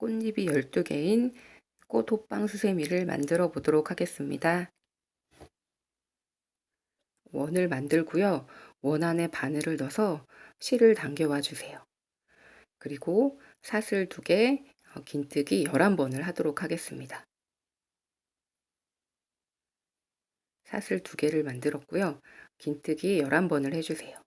꽃잎이 12개인 꽃 호빵 수세미를 만들어 보도록 하겠습니다. 원을 만들고요. 원 안에 바늘을 넣어서 실을 당겨와 주세요. 그리고 사슬 2개, 긴뜨기 11번을 하도록 하겠습니다. 사슬 2개를 만들었고요. 긴뜨기 11번을 해주세요.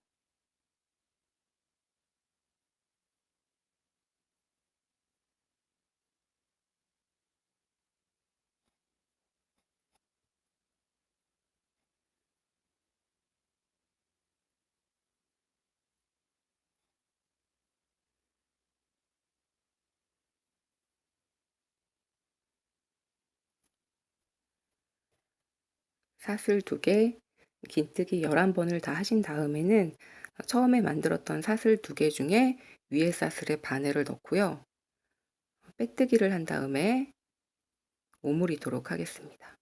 사슬 2개, 긴뜨기 11번을 다 하신 다음에는 처음에 만들었던 사슬 2개 중에 위에 사슬에 바늘을 넣고요. 빼뜨기를 한 다음에 오므리도록 하겠습니다.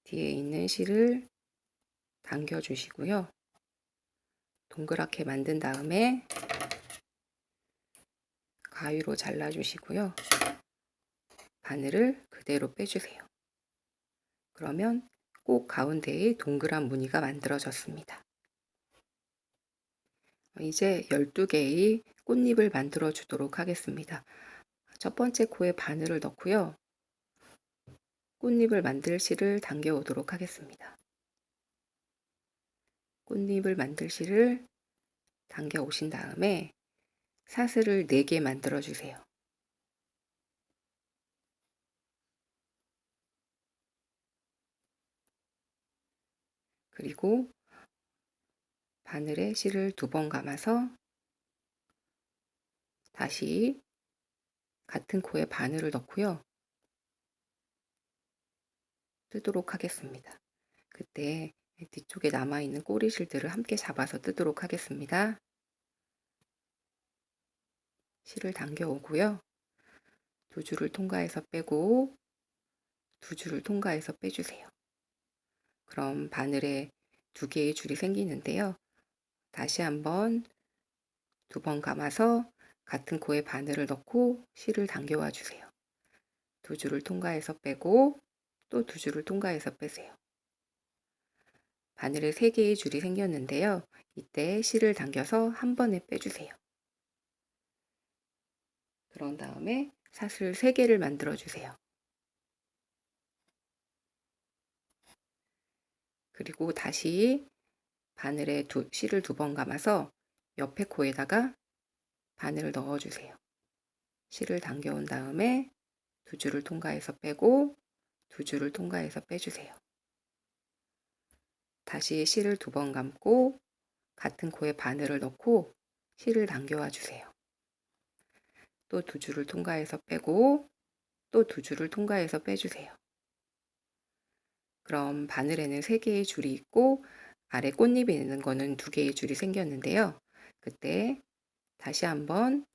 뒤에 있는 실을 당겨 주시고요. 동그랗게 만든 다음에 가위로 잘라 주시고요. 바늘을 그대로 빼주세요. 그러면 꼭 가운데에 동그란 무늬가 만들어졌습니다. 이제 12개의 꽃잎을 만들어 주도록 하겠습니다. 첫 번째 코에 바늘을 넣고요. 꽃잎을 만들 실을 당겨 오도록 하겠습니다. 꽃잎을 만들 실을 당겨 오신 다음에 사슬을 4개 만들어 주세요. 그리고 바늘에 실을 2번 감아서 다시 같은 코에 바늘을 넣고요. 뜨도록 하겠습니다. 그때 뒤쪽에 남아있는 꼬리실들을 함께 잡아서 뜨도록 하겠습니다. 실을 당겨 오고요. 2줄을 통과해서 빼고 2줄을 통과해서 빼주세요. 그럼 바늘에 2개의 줄이 생기는데요. 다시 한번 2번 감아서 같은 코에 바늘을 넣고 실을 당겨와 주세요. 2줄을 통과해서 빼고 또 2줄을 통과해서 빼세요. 바늘에 3개의 줄이 생겼는데요. 이때 실을 당겨서 한 번에 빼주세요. 그런 다음에 사슬 3개를 만들어 주세요. 그리고 다시 바늘에 실을 2번 감아서 옆에 코에다가 바늘을 넣어 주세요. 실을 당겨 온 다음에 2줄을 통과해서 빼고 2줄을 통과해서 빼주세요. 다시 실을 2번 감고 같은 코에 바늘을 넣고 실을 당겨와 주세요. 또 2줄을 통과해서 빼고 또 2줄을 통과해서 빼주세요. 그럼 바늘에는 3개의 줄이 있고 아래 꽃잎에 있는 거는 2개의 줄이 생겼는데요. 그때 다시 한번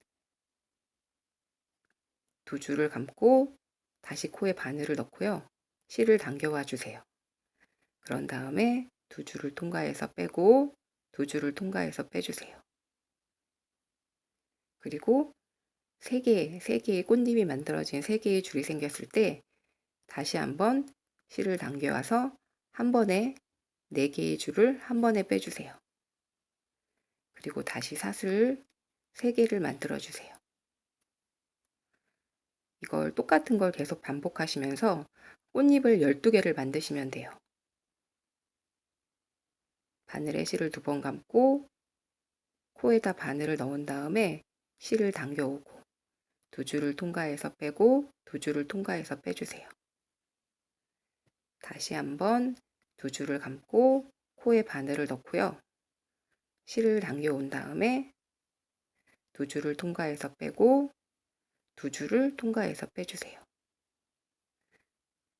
2줄을 감고 다시 코에 바늘을 넣고요. 실을 당겨와 주세요. 그런 다음에 2줄을 통과해서 빼고 2줄을 통과해서 빼주세요. 그리고 3개의 꽃잎이 만들어진 3개의 줄이 생겼을 때 다시 한번 실을 당겨와서 한 번에 4개의 줄을 한 번에 빼주세요. 그리고 다시 사슬 3개를 만들어 주세요. 이걸 똑같은 걸 계속 반복하시면서 꽃잎을 12개를 만드시면 돼요. 바늘에 실을 2번 감고 코에다 바늘을 넣은 다음에 실을 당겨 오고 2줄을 통과해서 빼고 2줄을 통과해서 빼주세요. 다시 한번 2줄을 감고 코에 바늘을 넣고요. 실을 당겨 온 다음에 2줄을 통과해서 빼고 2줄을 통과해서 빼주세요.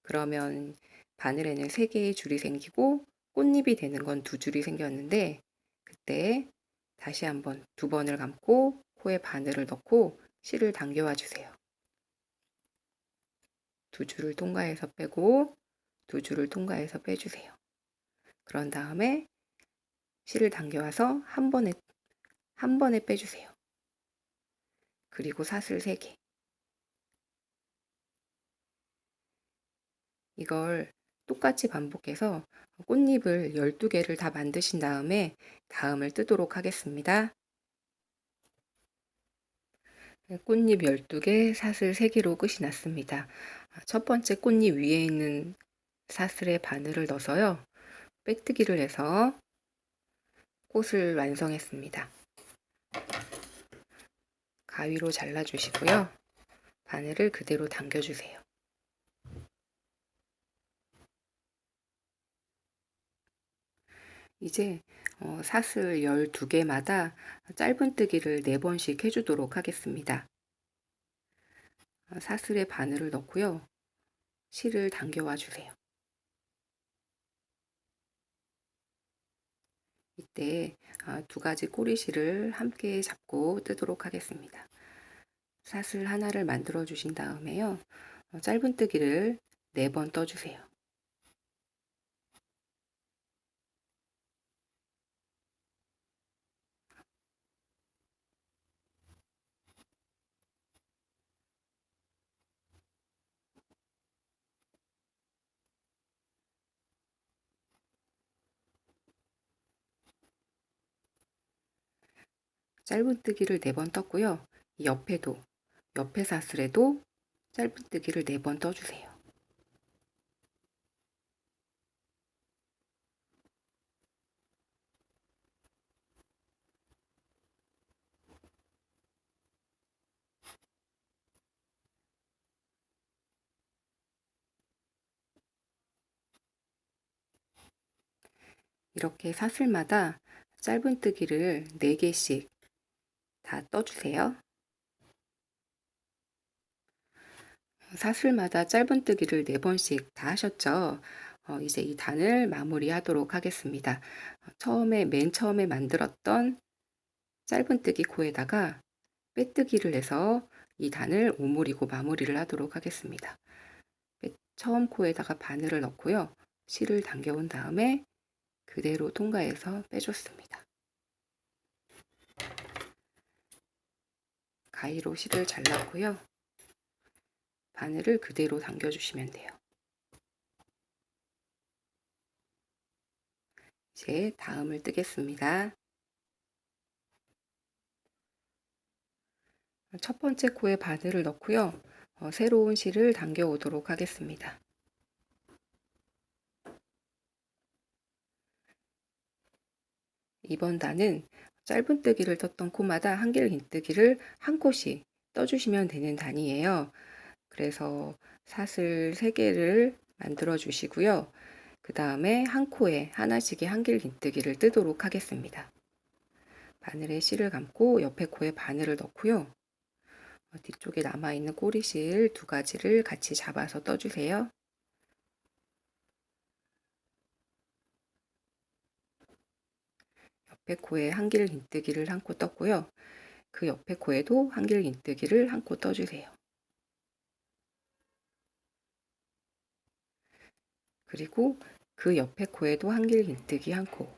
그러면 바늘에는 3개의 줄이 생기고 꽃잎이 되는 건 2줄이 생겼는데 그때 다시 한번 2번을 감고 코에 바늘을 넣고 실을 당겨와 주세요. 2줄을 통과해서 빼고 2줄을 통과해서 빼주세요. 그런 다음에 실을 당겨와서 한 번에 빼주세요. 그리고 사슬 3개. 이걸 똑같이 반복해서 꽃잎을 12개를 다 만드신 다음에 다음을 뜨도록 하겠습니다. 꽃잎 12개, 사슬 3개로 끝이 났습니다. 첫 번째 꽃잎 위에 있는 사슬에 바늘을 넣어서요. 빼뜨기를 해서 꽃을 완성했습니다. 가위로 잘라주시고요. 바늘을 그대로 당겨주세요. 이제 사슬 12개마다 짧은뜨기를 4번씩 해주도록 하겠습니다. 사슬에 바늘을 넣고요. 실을 당겨와 주세요. 이때 2가지 꼬리실을 함께 잡고 뜨도록 하겠습니다. 사슬 하나를 만들어 주신 다음에요. 짧은뜨기를 4번 떠주세요. 짧은뜨기를 4번 떴고요. 이 옆에 사슬에도 짧은뜨기를 4번 떠주세요. 이렇게 사슬마다 짧은뜨기를 4개씩 다 떠주세요. 사슬마다 짧은뜨기를 4번씩 다 하셨죠? 이제 이 단을 마무리하도록 하겠습니다. 맨 처음에 만들었던 짧은뜨기 코에다가 빼뜨기를 해서 이 단을 오므리고 마무리를 하도록 하겠습니다. 처음 코에다가 바늘을 넣고요. 실을 당겨온 다음에 그대로 통과해서 빼줬습니다. 가위로 실을 잘랐고요. 바늘을 그대로 당겨주시면 돼요. 이제 다음을 뜨겠습니다. 첫 번째 코에 바늘을 넣고요. 새로운 실을 당겨 오도록 하겠습니다. 이번 단은 짧은뜨기를 떴던 코마다 한길 긴뜨기를 한 코씩 떠주시면 되는 단이에요. 그래서 사슬 3개를 만들어 주시고요. 그 다음에 한 코에 하나씩의 한길 긴뜨기를 뜨도록 하겠습니다. 바늘에 실을 감고 옆에 코에 바늘을 넣고요. 뒤쪽에 남아있는 꼬리실 2가지를 같이 잡아서 떠주세요. 옆에 코에 한길 긴뜨기를 한 코 떴고요. 그 옆에 코에도 한길 긴뜨기를 한 코 떠주세요. 그리고 그 옆에 코에도 한길 긴뜨기 한 코.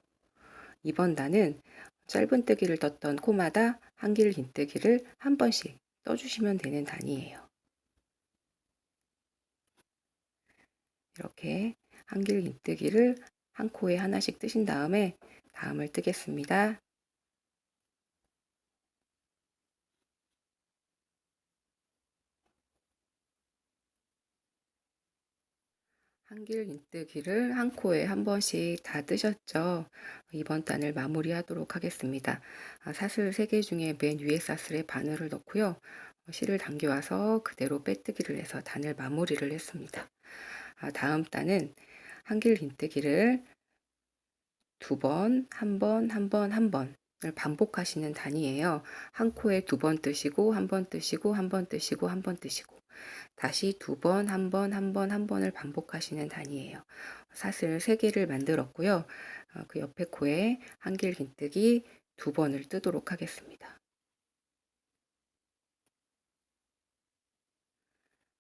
이번 단은 짧은뜨기를 떴던 코마다 한길 긴뜨기를 한 번씩 떠주시면 되는 단이에요. 이렇게 한길 긴뜨기를 한 코에 하나씩 뜨신 다음에 다음을 뜨겠습니다. 한길 긴뜨기를 한 코에 한 번씩 다 뜨셨죠? 이번 단을 마무리하도록 하겠습니다. 사슬 3개 중에 맨 위에 사슬에 바늘을 넣고요. 실을 당겨와서 그대로 빼뜨기를 해서 단을 마무리를 했습니다. 다음 단은 한길 긴뜨기를 2번, 한 번, 한 번, 한 번을 반복하시는 단이에요. 한 코에 2번 뜨시고, 한 번 뜨시고, 한 번 뜨시고, 한 번 뜨시고. 다시 2번, 한 번, 한 번, 한 번을 반복하시는 단이에요. 사슬 3개를 만들었고요. 그 옆에 코에 한길 긴뜨기 2번을 뜨도록 하겠습니다.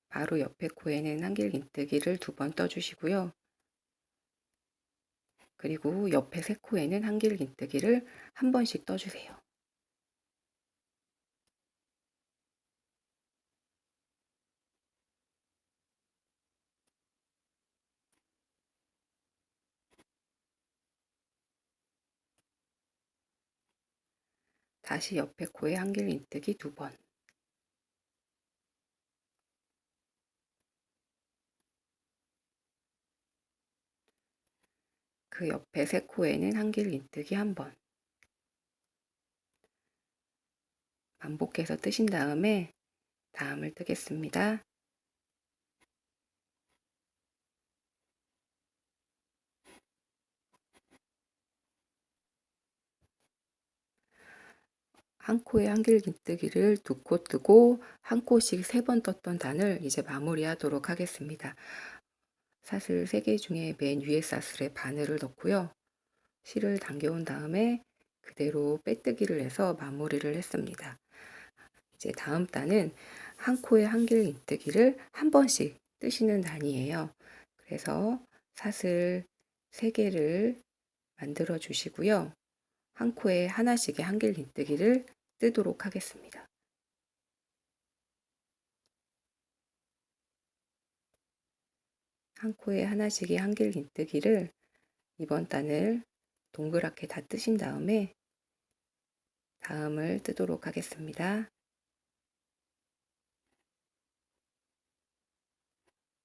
바로 옆에 코에는 한길 긴뜨기를 2번 떠주시고요. 그리고 옆에 세 코에는 한길 긴뜨기를 한 번씩 떠주세요. 다시 옆에 코에 한길 긴뜨기 2번. 그 옆에 세 코에는 한길 긴뜨기 1번. 반복해서 뜨신 다음에 다음을 뜨겠습니다. 한 코에 한길 긴뜨기를 2코 뜨고 한 코씩 3번 떴던 단을 이제 마무리하도록 하겠습니다. 사슬 3개 중에 맨 위에 사슬에 바늘을 넣고요. 실을 당겨온 다음에 그대로 빼뜨기를 해서 마무리를 했습니다. 이제 다음 단은 한 코에 한길 긴뜨기를 한 번씩 뜨시는 단이에요. 그래서 사슬 3개를 만들어 주시고요. 한 코에 하나씩의 한길 긴뜨기를 뜨도록 하겠습니다. 한 코에 하나씩의 한길 긴뜨기를 이번 단을 동그랗게 다 뜨신 다음에 다음을 뜨도록 하겠습니다.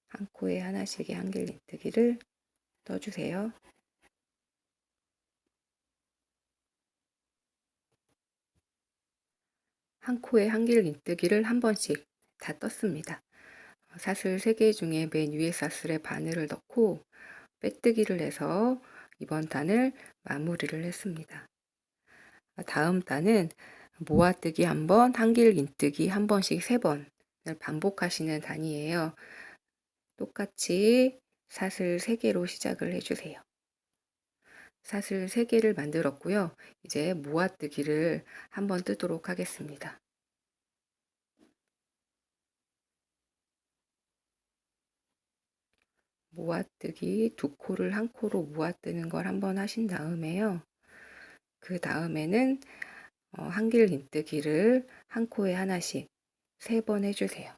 한 코에 하나씩의 한길 긴뜨기를 떠주세요. 한 코에 한길 긴뜨기를 한 번씩 다 떴습니다. 사슬 3개 중에 맨 위에 사슬에 바늘을 넣고 빼뜨기를 해서 이번 단을 마무리를 했습니다. 다음 단은 모아뜨기 한 번, 한길 긴뜨기 한 번씩 3번을 반복하시는 단이에요. 똑같이 사슬 3개로 시작을 해주세요. 사슬 3개를 만들었고요. 이제 모아뜨기를 한번 뜨도록 하겠습니다. 모아뜨기 2코를 한 코로 모아뜨는 걸 한번 하신 다음에요. 그 다음에는 한길 긴뜨기를 한 코에 하나씩 3번 해주세요.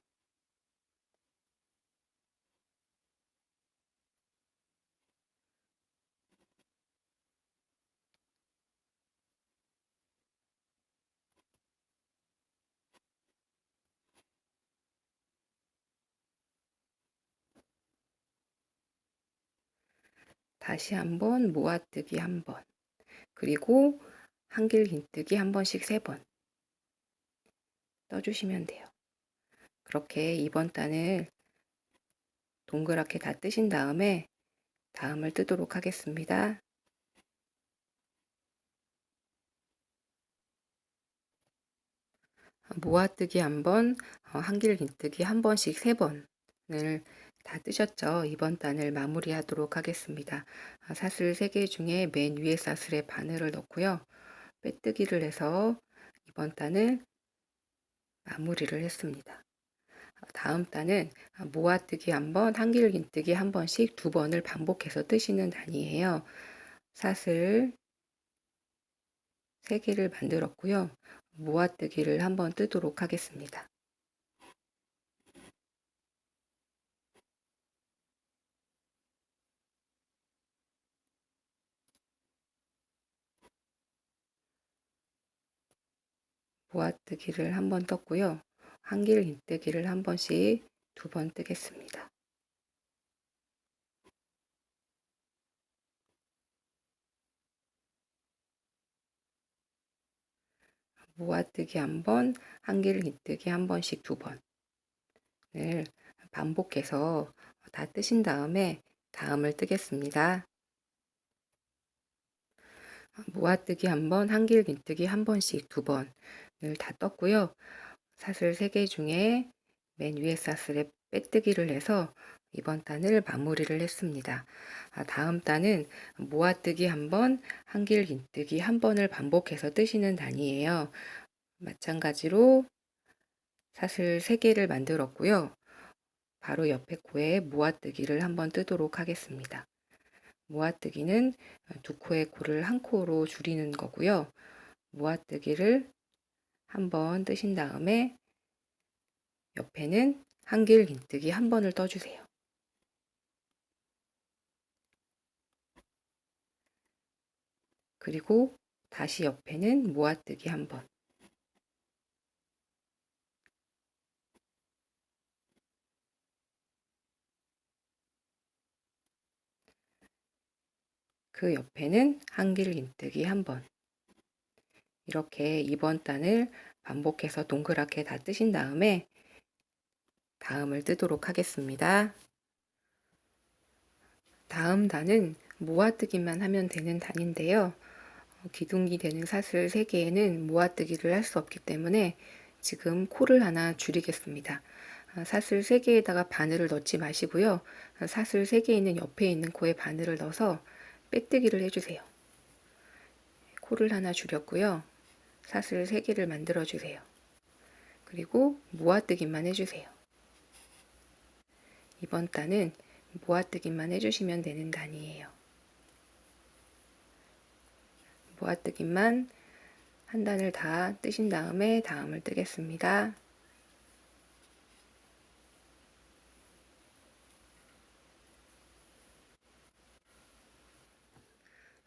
다시 한번 모아뜨기 한 번, 그리고 한길 긴뜨기 한 번씩 3번 떠주시면 돼요. 그렇게 이번 단을 동그랗게 다 뜨신 다음에 다음을 뜨도록 하겠습니다. 모아뜨기 한 번, 한길 긴뜨기 한 번씩 3번을 다 뜨셨죠? 이번 단을 마무리하도록 하겠습니다. 사슬 3개 중에 맨 위에 사슬에 바늘을 넣고요. 빼뜨기를 해서 이번 단을 마무리를 했습니다. 다음 단은 모아뜨기 한 번, 한길 긴뜨기 한 번씩 2번을 반복해서 뜨시는 단이에요. 사슬 3개를 만들었고요. 모아뜨기를 한번 뜨도록 하겠습니다. 모아뜨기를 한 번 떴고요. 한길 긴뜨기를 한 번씩 2번 뜨겠습니다. 모아뜨기 한 번, 한길 긴뜨기 한 번씩 2번을 반복해서 다 뜨신 다음에 다음을 뜨겠습니다. 모아뜨기 한 번, 한길 긴뜨기 한 번씩 2번을 다 떴고요. 사슬 3개 중에 맨 위에 사슬에 빼뜨기를 해서 이번 단을 마무리를 했습니다. 다음 단은 모아뜨기 한 번, 한길 긴뜨기 한 번을 반복해서 뜨시는 단이에요. 마찬가지로 사슬 3개를 만들었고요. 바로 옆에 코에 모아뜨기를 한번 뜨도록 하겠습니다. 모아뜨기는 2코의 코를 한 코로 줄이는 거고요. 모아뜨기를 한번 뜨신 다음에 옆에는 한길 긴뜨기 한 번을 떠주세요. 그리고 다시 옆에는 모아뜨기 한 번, 그 옆에는 한길 긴뜨기 한 번. 이렇게 2번 단을 반복해서 동그랗게 다 뜨신 다음에 다음을 뜨도록 하겠습니다. 다음 단은 모아뜨기만 하면 되는 단인데요. 기둥이 되는 사슬 3개에는 모아뜨기를 할 수 없기 때문에 지금 코를 하나 줄이겠습니다. 사슬 3개에다가 바늘을 넣지 마시고요. 사슬 3개 있는 옆에 있는 코에 바늘을 넣어서 빼뜨기를 해주세요. 코를 하나 줄였고요. 사슬 3개를 만들어 주세요. 그리고 모아뜨기만 해주세요. 이번 단은 모아뜨기만 해주시면 되는 단이에요. 모아뜨기만 한 단을 다 뜨신 다음에 다음을 뜨겠습니다.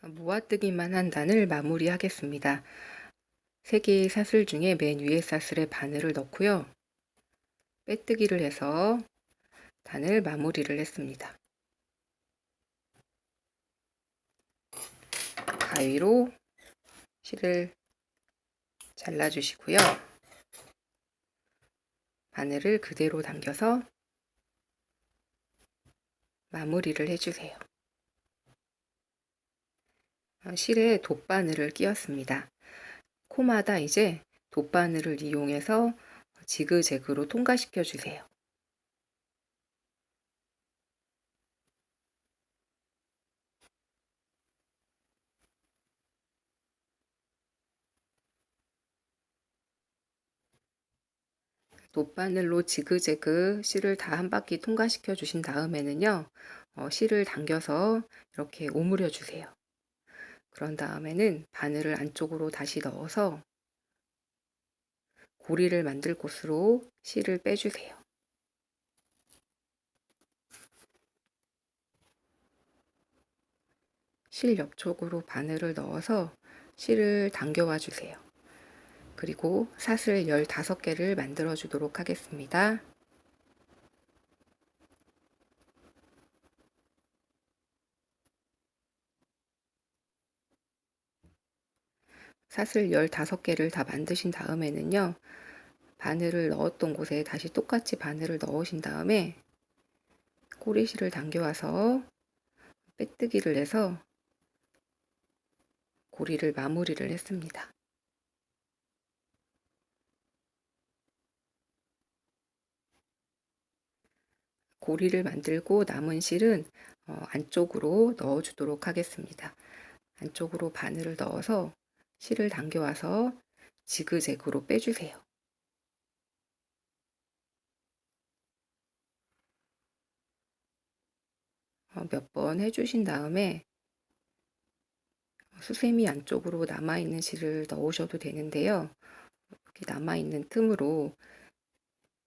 모아뜨기만 한 단을 마무리하겠습니다. 3개의 사슬 중에 맨 위에 사슬에 바늘을 넣고요. 빼뜨기를 해서 단을 마무리를 했습니다. 가위로 실을 잘라주시고요. 바늘을 그대로 당겨서 마무리를 해주세요. 실에 돗바늘을 끼웠습니다. 코마다 이제 돗바늘을 이용해서 지그재그로 통과시켜 주세요. 돗바늘로 지그재그 실을 다 한 바퀴 통과시켜 주신 다음에는요, 실을 당겨서 이렇게 오므려 주세요. 그런 다음에는 바늘을 안쪽으로 다시 넣어서 고리를 만들 곳으로 실을 빼주세요. 실 옆쪽으로 바늘을 넣어서 실을 당겨와 주세요. 그리고 사슬 15개를 만들어 주도록 하겠습니다. 사슬 15개를 다 만드신 다음에는요, 바늘을 넣었던 곳에 다시 똑같이 바늘을 넣으신 다음에 꼬리실을 당겨와서 빼뜨기를 해서 고리를 마무리를 했습니다. 고리를 만들고 남은 실은 안쪽으로 넣어 주도록 하겠습니다. 안쪽으로 바늘을 넣어서 실을 당겨와서 지그재그로 빼주세요. 몇 번 해주신 다음에 수세미 안쪽으로 남아있는 실을 넣으셔도 되는데요. 여기 남아있는 틈으로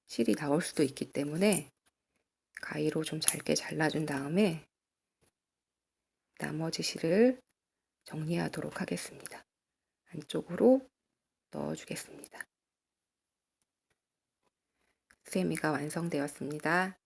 실이 나올 수도 있기 때문에 가위로 좀 잘게 잘라준 다음에 나머지 실을 정리하도록 하겠습니다. 안쪽으로 넣어주겠습니다. 수세미가 완성되었습니다.